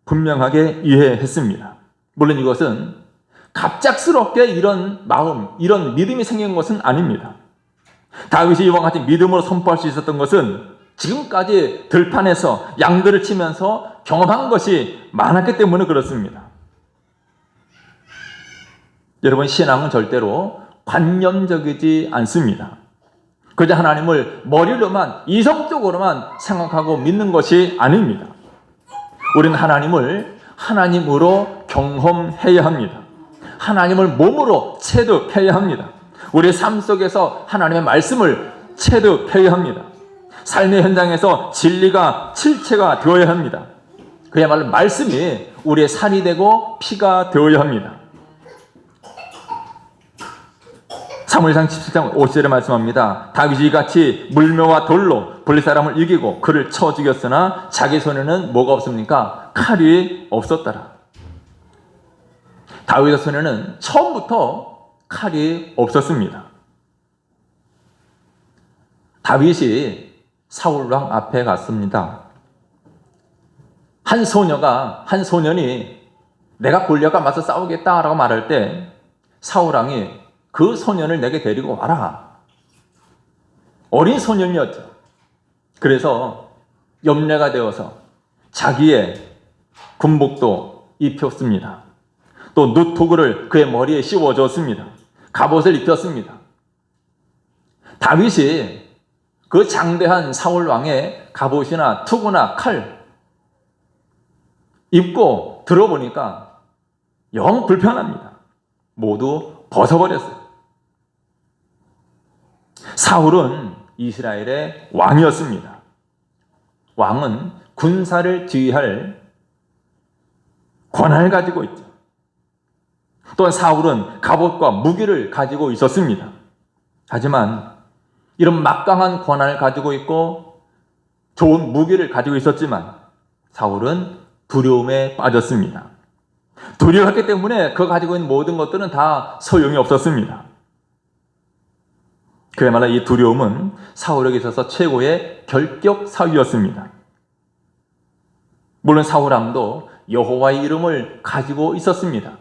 분명하게 이해했습니다. 물론 이것은 갑작스럽게 이런 마음, 이런 믿음이 생긴 것은 아닙니다. 다윗이 이와 같이 믿음으로 선포할 수 있었던 것은 지금까지 들판에서 양들을 치면서 경험한 것이 많았기 때문에 그렇습니다. 여러분, 신앙은 절대로 관념적이지 않습니다. 그저 하나님을 머리로만, 이성적으로만 생각하고 믿는 것이 아닙니다. 우리는 하나님을 하나님으로 경험해야 합니다. 하나님을 몸으로 체득해야 합니다. 우리의 삶 속에서 하나님의 말씀을 체득해야 합니다. 삶의 현장에서 진리가 실체가 되어야 합니다. 그야말로 말씀이 우리의 살이 되고 피가 되어야 합니다. 사무엘상 17장 50절에 말씀합니다. 다윗이 이같이 물매와 돌로 블레셋 사람을 이기고 그를 쳐 죽였으나 자기 손에는 뭐가 없습니까? 칼이 없었더라. 다윗의 손에는 처음부터 칼이 없었습니다. 다윗이 사울왕 앞에 갔습니다. 한 소년이 내가 골리앗과 맞서 싸우겠다라고 말할 때 사울왕이 그 소년을 내게 데리고 와라. 어린 소년이었죠. 그래서 염려가 되어서 자기의 군복도 입혔습니다. 또 누토구를 그의 머리에 씌워줬습니다. 갑옷을 입혔습니다. 다윗이 그 장대한 사울왕의 갑옷이나 투구나 칼 입고 들어보니까 영 불편합니다. 모두 벗어버렸어요. 사울은 이스라엘의 왕이었습니다. 왕은 군사를 지휘할 권한을 가지고 있죠. 또한 사울은 갑옷과 무기를 가지고 있었습니다. 하지만 이런 막강한 권한을 가지고 있고 좋은 무기를 가지고 있었지만 사울은 두려움에 빠졌습니다. 두려웠기 때문에 그가 가지고 있는 모든 것들은 다 소용이 없었습니다. 그야말로 이 두려움은 사울에게 있어서 최고의 결격 사유였습니다. 물론 사울왕도 여호와의 이름을 가지고 있었습니다.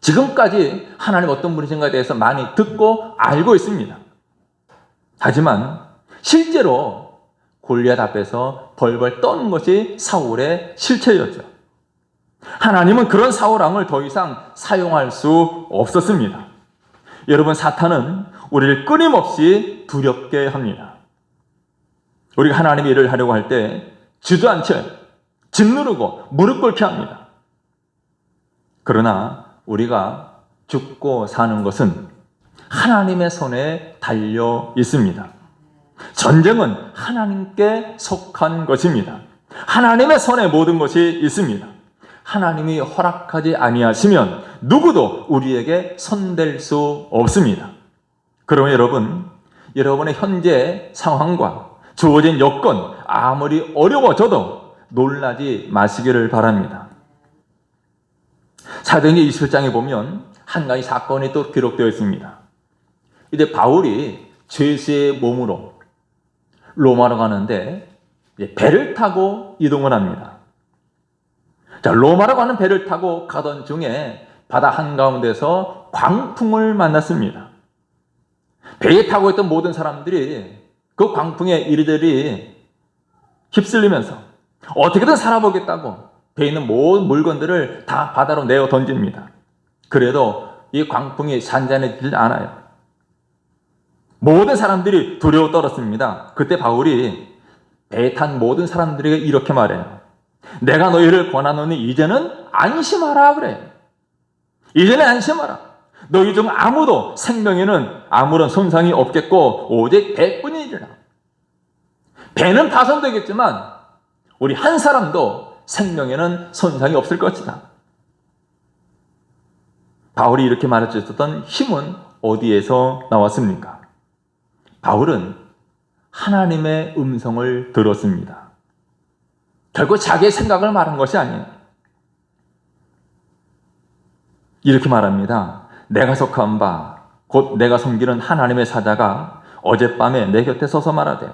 지금까지 하나님 어떤 분이신가에 대해서 많이 듣고 알고 있습니다. 하지만 실제로 골리앗 앞에서 벌벌 떠는 것이 사울의 실체였죠. 하나님은 그런 사울왕을 더 이상 사용할 수 없었습니다. 여러분, 사탄은 우리를 끊임없이 두렵게 합니다. 우리가 하나님의 일을 하려고 할 때 주저앉혀 짓누르고 무릎 꿇게 합니다. 그러나 우리가 죽고 사는 것은 하나님의 손에 달려 있습니다. 전쟁은 하나님께 속한 것입니다. 하나님의 손에 모든 것이 있습니다. 하나님이 허락하지 아니하시면 누구도 우리에게 손댈 수 없습니다. 그러면 여러분의 현재 상황과 주어진 여건 아무리 어려워져도 놀라지 마시기를 바랍니다. 사도행전 27장에 보면 한 가지 사건이 또 기록되어 있습니다. 이제 바울이 죄수의 몸으로 로마로 가는데 배를 타고 이동을 합니다. 자, 로마로 가는 배를 타고 가던 중에 바다 한가운데서 광풍을 만났습니다. 배에 타고 있던 모든 사람들이 그 광풍에 이리저리 휩쓸리면서 어떻게든 살아보겠다고 배에 있는 모든 물건들을 다 바다로 내어 던집니다. 그래도 이 광풍이 잔잔해지지 않아요. 모든 사람들이 두려워 떨었습니다. 그때 바울이 배에 탄 모든 사람들에게 이렇게 말해요. 내가 너희를 권하노니 이제는 안심하라 그래. 이제는 안심하라. 너희 중 아무도 생명에는 아무런 손상이 없겠고 오직 배뿐이니라. 배는 파손되겠지만 우리 한 사람도 생명에는 손상이 없을 것이다. 바울이 이렇게 말해주셨던 힘은 어디에서 나왔습니까? 바울은 하나님의 음성을 들었습니다. 결국 자기의 생각을 말한 것이 아니에요. 이렇게 말합니다. 내가 속한 바 곧 내가 섬기는 하나님의 사자가 어젯밤에 내 곁에 서서 말하되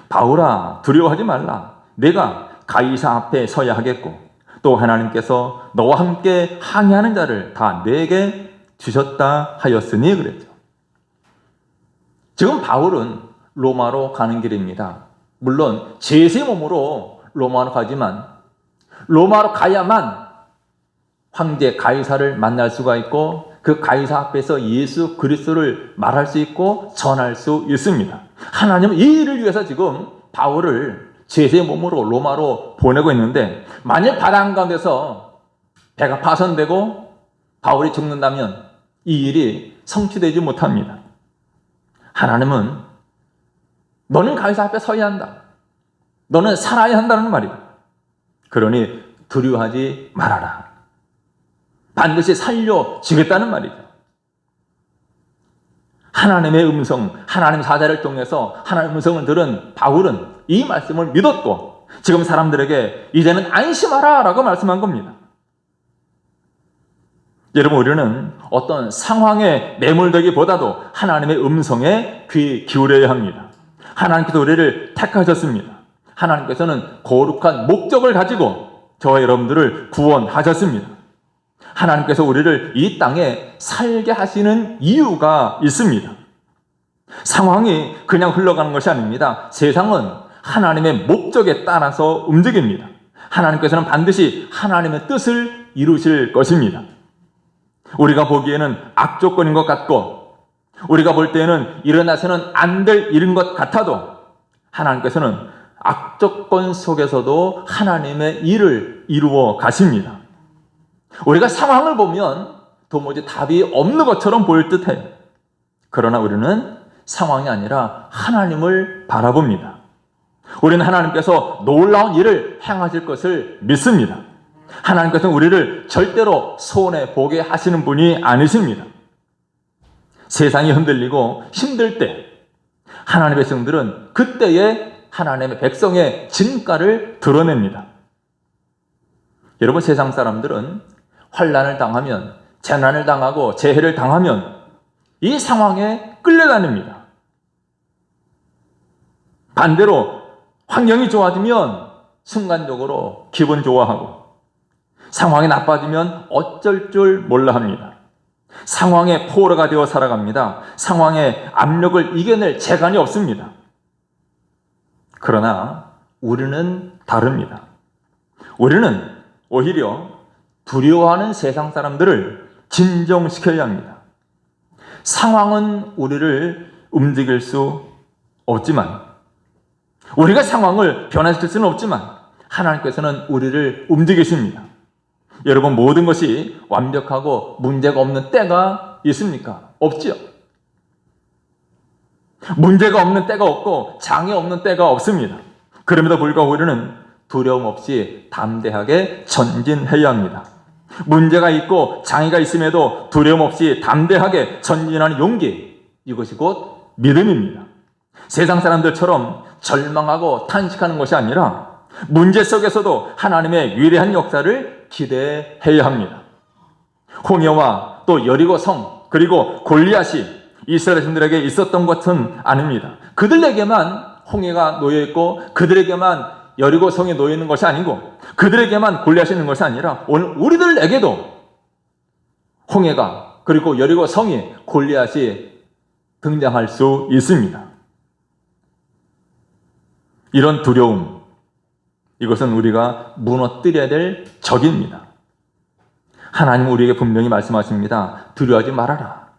바울아 두려워하지 말라. 내가 가이사 앞에 서야 하겠고 또 하나님께서 너와 함께 항해하는 자를 다 내게 주셨다 하였으니 그랬죠. 지금 바울은 로마로 가는 길입니다. 물론 제세 몸으로 로마로 가지만 로마로 가야만 황제 가이사를 만날 수가 있고 그 가이사 앞에서 예수 그리스도를 말할 수 있고 전할 수 있습니다. 하나님은 이 일을 위해서 지금 바울을 제세 몸으로 로마로 보내고 있는데 만일 바다 한가운데서 배가 파손되고 바울이 죽는다면 이 일이 성취되지 못합니다. 하나님은 너는 가이사 앞에 서야 한다. 너는 살아야 한다는 말이다. 그러니 두려워하지 말아라. 반드시 살려주겠다는 말이죠. 하나님의 음성, 하나님 사자를 통해서 하나님의 음성을 들은 바울은 이 말씀을 믿었고 지금 사람들에게 이제는 안심하라 라고 말씀한 겁니다. 여러분, 우리는 어떤 상황에 매몰되기보다도 하나님의 음성에 귀 기울여야 합니다. 하나님께서 우리를 택하셨습니다. 하나님께서는 거룩한 목적을 가지고 저와 여러분들을 구원하셨습니다. 하나님께서 우리를 이 땅에 살게 하시는 이유가 있습니다. 상황이 그냥 흘러가는 것이 아닙니다. 세상은 하나님의 목적에 따라서 움직입니다. 하나님께서는 반드시 하나님의 뜻을 이루실 것입니다. 우리가 보기에는 악조건인 것 같고 우리가 볼 때에는 일어나서는 안 될 일인 것 같아도 하나님께서는 악조건 속에서도 하나님의 일을 이루어 가십니다. 우리가 상황을 보면 도무지 답이 없는 것처럼 보일 듯해요. 그러나 우리는 상황이 아니라 하나님을 바라봅니다. 우리는 하나님께서 놀라운 일을 행하실 것을 믿습니다. 하나님께서는 우리를 절대로 손해보게 하시는 분이 아니십니다. 세상이 흔들리고 힘들 때 하나님의 백성들은 그때에 하나님의 백성의 진가를 드러냅니다. 여러분, 세상 사람들은 환난을 당하면, 재난을 당하고 재해를 당하면 이 상황에 끌려다닙니다. 반대로 환경이 좋아지면 순간적으로 기분 좋아하고 상황이 나빠지면 어쩔 줄 몰라 합니다. 상황의 포로가 되어 살아갑니다. 상황의 압력을 이겨낼 재간이 없습니다. 그러나 우리는 다릅니다. 우리는 오히려 두려워하는 세상 사람들을 진정시켜야 합니다. 상황은 우리를 움직일 수 없지만, 우리가 상황을 변화시킬 수는 없지만 하나님께서는 우리를 움직이십니다. 여러분, 모든 것이 완벽하고 문제가 없는 때가 있습니까? 없지요. 문제가 없는 때가 없고 장애 없는 때가 없습니다. 그럼에도 불구하고 우리는 두려움 없이 담대하게 전진해야 합니다. 문제가 있고 장애가 있음에도 두려움 없이 담대하게 전진하는 용기, 이것이 곧 믿음입니다. 세상 사람들처럼 절망하고 탄식하는 것이 아니라 문제 속에서도 하나님의 위대한 역사를 기대해야 합니다. 홍해와 또 여리고 성, 그리고 골리앗이 이스라엘 신들에게 있었던 것은 아닙니다. 그들에게만 홍해가 놓여있고 그들에게만 여리고 성에 놓여있는 것이 아니고 그들에게만 골리앗이 있는 것이 아니라 오늘 우리들에게도 홍해가 그리고 여리고 성에 골리앗이 등장할 수 있습니다. 이런 두려움, 이것은 우리가 무너뜨려야 될 적입니다. 하나님 우리에게 분명히 말씀하십니다. 두려워하지 말아라.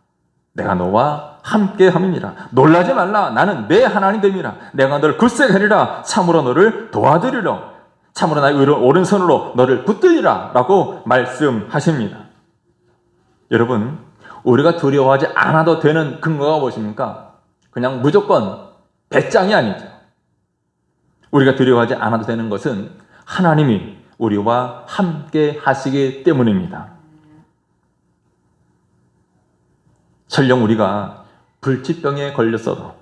내가 너와 함께 함이니라. 놀라지 말라. 나는 내 하나님 됨이라. 내가 너를 굳세게 하리라. 참으로 너를 도와주리라. 참으로 나의 오른손으로 너를 붙들리라. 라고 말씀하십니다. 여러분, 우리가 두려워하지 않아도 되는 근거가 무엇입니까? 그냥 무조건 배짱이 아니죠. 우리가 두려워하지 않아도 되는 것은 하나님이 우리와 함께 하시기 때문입니다. 설령 우리가 불치병에 걸렸어도,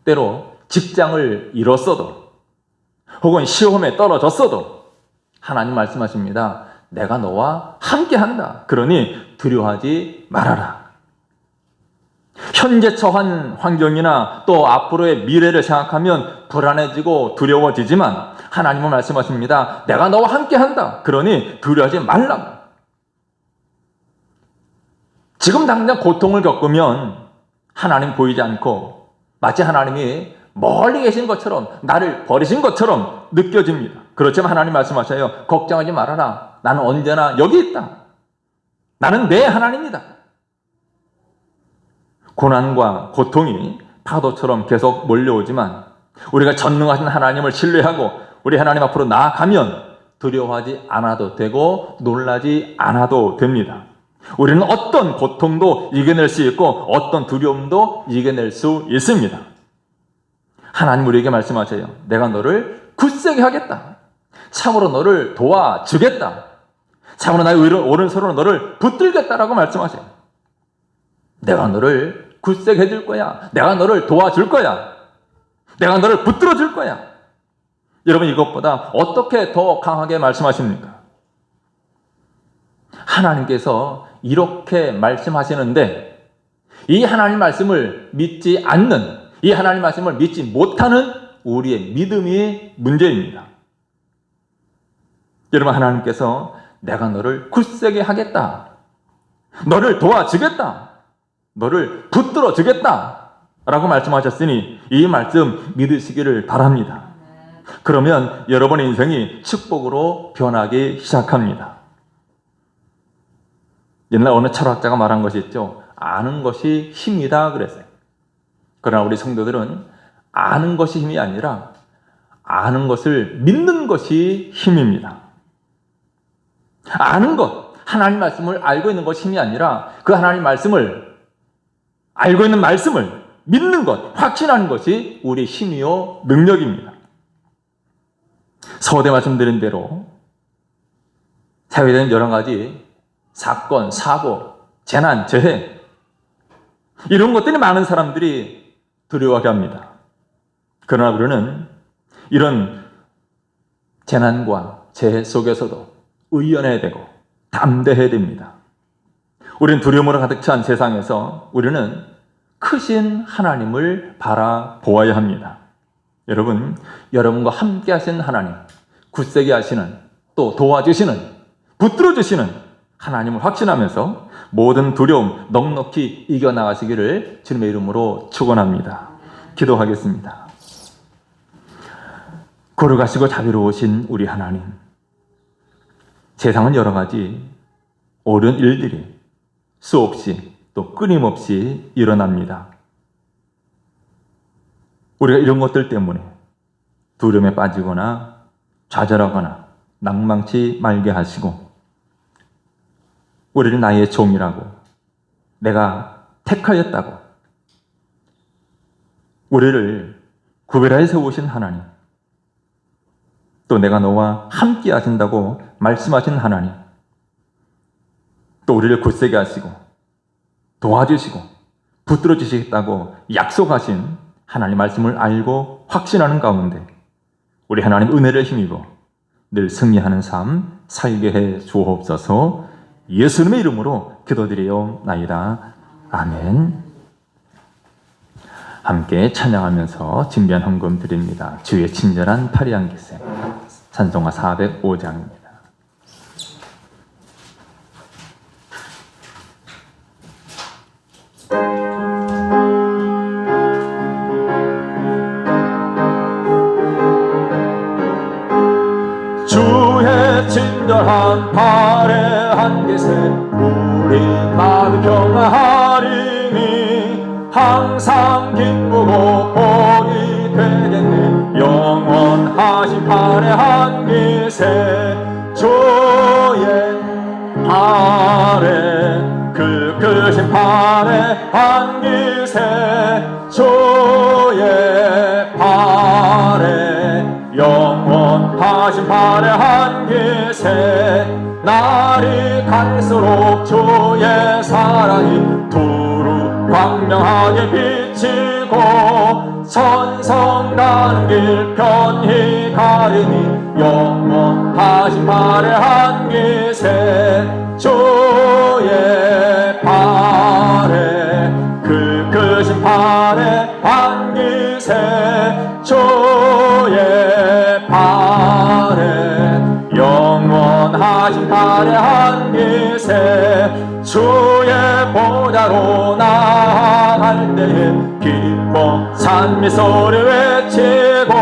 때로 직장을 잃었어도, 혹은 시험에 떨어졌어도 하나님 말씀하십니다. 내가 너와 함께 한다. 그러니 두려워하지 말아라. 현재 처한 환경이나 또 앞으로의 미래를 생각하면 불안해지고 두려워지지만 하나님은 말씀하십니다. 내가 너와 함께 한다. 그러니 두려워하지 말라. 지금 당장 고통을 겪으면 하나님 보이지 않고 마치 하나님이 멀리 계신 것처럼 나를 버리신 것처럼 느껴집니다. 그렇지만 하나님 말씀하셔요. 걱정하지 말아라. 나는 언제나 여기 있다. 나는 내 하나님이다. 고난과 고통이 파도처럼 계속 몰려오지만 우리가 전능하신 하나님을 신뢰하고 우리 하나님 앞으로 나아가면 두려워하지 않아도 되고 놀라지 않아도 됩니다. 우리는 어떤 고통도 이겨낼 수 있고 어떤 두려움도 이겨낼 수 있습니다. 하나님 우리에게 말씀하셔요. 내가 너를 굳세게 하겠다. 참으로 너를 도와주겠다. 참으로 나의 오른손으로 너를 붙들겠다라고 말씀하셔요. 내가 너를 굳세게 해줄 거야. 내가 너를 도와줄 거야. 내가 너를 붙들어 줄 거야. 여러분, 이것보다 어떻게 더 강하게 말씀하십니까? 하나님께서 이렇게 말씀하시는데 이 하나님 말씀을 믿지 않는, 이 하나님 말씀을 믿지 못하는 우리의 믿음이 문제입니다. 여러분, 하나님께서 내가 너를 굳세게 하겠다. 너를 도와주겠다. 너를 붙들어 주겠다. 라고 말씀하셨으니 이 말씀 믿으시기를 바랍니다. 그러면 여러분의 인생이 축복으로 변하기 시작합니다. 옛날 어느 철학자가 말한 것이 있죠. 아는 것이 힘이다 그랬어요. 그러나 우리 성도들은 아는 것이 힘이 아니라 아는 것을 믿는 것이 힘입니다. 아는 것, 하나님 말씀을 알고 있는 것이 힘이 아니라 그 하나님 말씀을 알고 있는 말씀을 믿는 것, 확신하는 것이 우리 힘이요 능력입니다. 서두에 말씀드린 대로 사회에 대한 여러 가지 사건, 사고, 재난, 재해 이런 것들이 많은 사람들이 두려워하게 합니다. 그러나 우리는 이런 재난과 재해 속에서도 의연해야 되고 담대해야 됩니다. 우리는 두려움으로 가득 찬 세상에서 우리는 크신 하나님을 바라보아야 합니다. 여러분, 여러분과 함께 하신 하나님, 굳세게 하시는, 또 도와주시는, 붙들어주시는 하나님을 확신하면서 모든 두려움 넉넉히 이겨나가시기를 주님의 이름으로 축원합니다. 기도하겠습니다. 거룩하시고 자비로우신 우리 하나님, 세상은 여러 가지 옳은 일들이 수없이 또 끊임없이 일어납니다. 우리가 이런 것들 때문에 두려움에 빠지거나 좌절하거나 낭망치 말게 하시고 우리를 나의 종이라고, 내가 택하였다고, 우리를 구별하여 세우신 하나님, 또 내가 너와 함께 하신다고 말씀하신 하나님, 또 우리를 굳세게 하시고 도와주시고 붙들어 주시겠다고 약속하신 하나님 말씀을 알고 확신하는 가운데 우리 하나님 은혜를 힘입어 늘 승리하는 삶 살게 해 주옵소서. 예수님의 이름으로 기도드리옵나이다. 아멘. 함께 찬양하면서 진변 헌금 드립니다. 주의 친절한 파리한 기세, 찬송가 405장입니다. 하늘한 발에 안기세 우리 마음이 평안하리니 항상 기쁘고 복이 되겠네. 영원하신 발에 안기세 주의 발에 그 크신 발에 안기세 주의 발에 영원하신 발에 안기세. 날이 갈수록 주의 사랑이 두루 광명하게 비치고 천성 가는 길 편히 가리니 영원하신 발에 안기세 주의 발에 그 크신 발에 안기세 주의 발에 영원하신 발에 안기세. 주의 보좌로 나아갈 때에 기뻐 찬미소리 외치고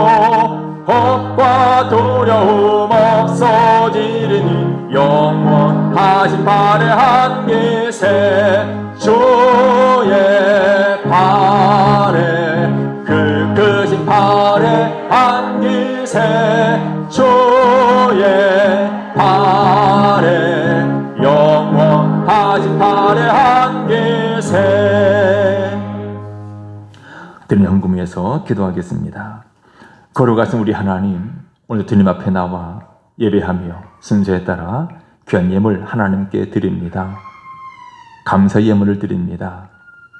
겁과 두려움 없어지리니 영원하신 발에 안기세 주의 발에 그 크신 발에 안기세 주의 발에 영원하신 발에 안기세. 드린 헌금 위해서 기도하겠습니다. 거룩하신 우리 하나님, 오늘 주님 앞에 나와 예배하며 순서에 따라 귀한 예물 하나님께 드립니다. 감사 예물을 드립니다.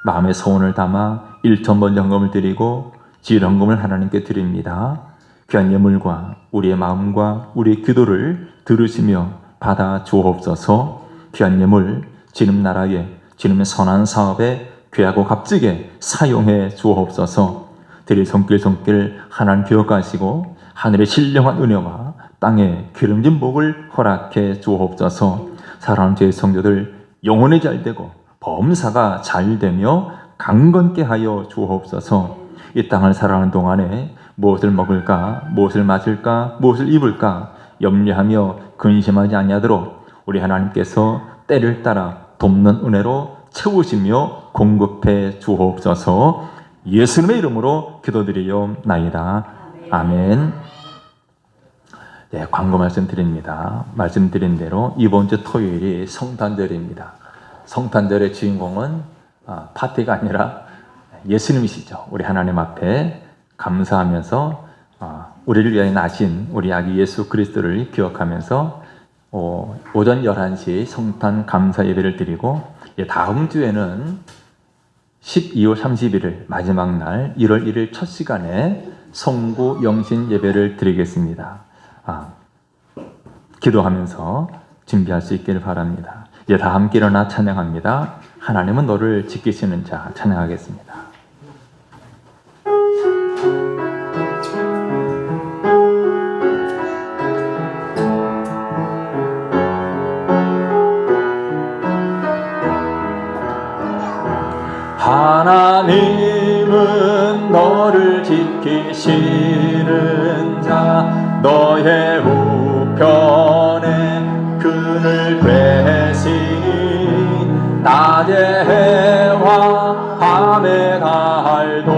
마음의 소원을 담아 1,000번 헌금을 드리고 지일 헌금을 하나님께 드립니다. 귀한 예물과 우리의 마음과 우리의 기도를 들으시며 받아 주옵소서. 귀한 예물 주님 나라에 주님의 선한 사업에 귀하고 값지게 사용해 주옵소서. 드릴 손길 하나님 기억하시고 하늘의 신령한 은혜와 땅의 기름진 복을 허락해 주옵소서. 사랑하는 제 성도들 영혼이 잘되고 범사가 잘되며 강건케 하여 주옵소서. 이 땅을 살아가는 동안에 무엇을 먹을까, 무엇을 마실까, 무엇을 입을까 염려하며 근심하지 아니하도록 우리 하나님께서 때를 따라 돕는 은혜로 채우시며 공급해 주옵소서. 예수님의 이름으로 기도드리옵나이다. 아멘. 네, 광고 말씀드립니다. 말씀드린 대로 이번 주 토요일이 성탄절입니다. 성탄절의 주인공은 파티가 아니라 예수님이시죠. 우리 하나님 앞에 감사하면서 우리를 위하여 나신 우리 아기 예수 그리스도를 기억하면서 오전 11시 성탄 감사 예배를 드리고 다음 주에는 12월 31일 마지막 날 1월 1일 첫 시간에 성부 영신 예배를 드리겠습니다. 기도하면서 준비할 수 있기를 바랍니다. 이제 다 함께 일어나 찬양합니다. 하나님은 너를 지키시는 자 찬양하겠습니다. 하나님은 너를 지키시는 자 너의 우편에 그늘 되시니 낮의 해와 밤의 달도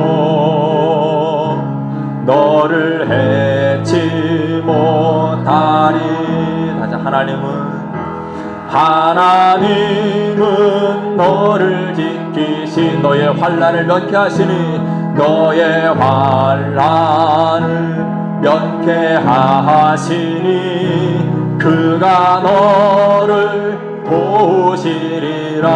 너를 해치 못하리. 다시 하나님은 너를 지키시 너의 환난을 면케하시니 너의 환난을 면케하시니 그가 너를 도우시리라.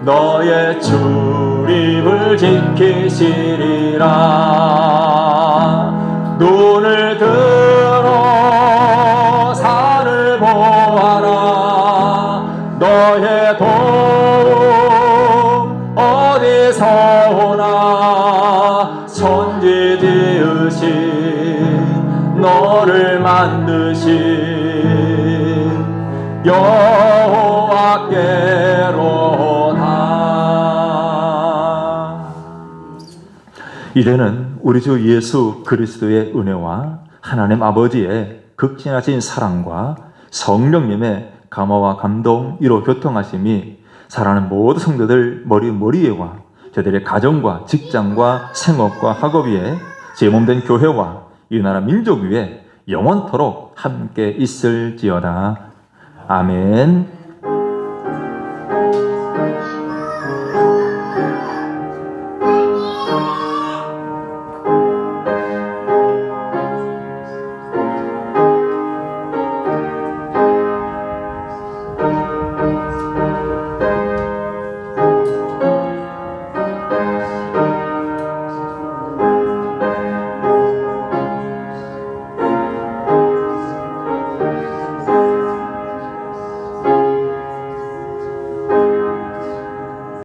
너의 출입을 지키시리라. 눈을 들어 산을 보아라. 너의 도움 어디서 오나. 천지 지으신 너를 만드신 여호와께로다. 이제는 우리 주 예수 그리스도의 은혜와 하나님 아버지의 극진하신 사랑과 성령님의 감화와 감동, 위로 교통하심이 사랑하는 모든 성도들 머리 위에와 저들의 가정과 직장과 생업과 학업 위에 제 몸된 교회와 이 나라 민족 위에 영원토록 함께 있을지어다. 아멘.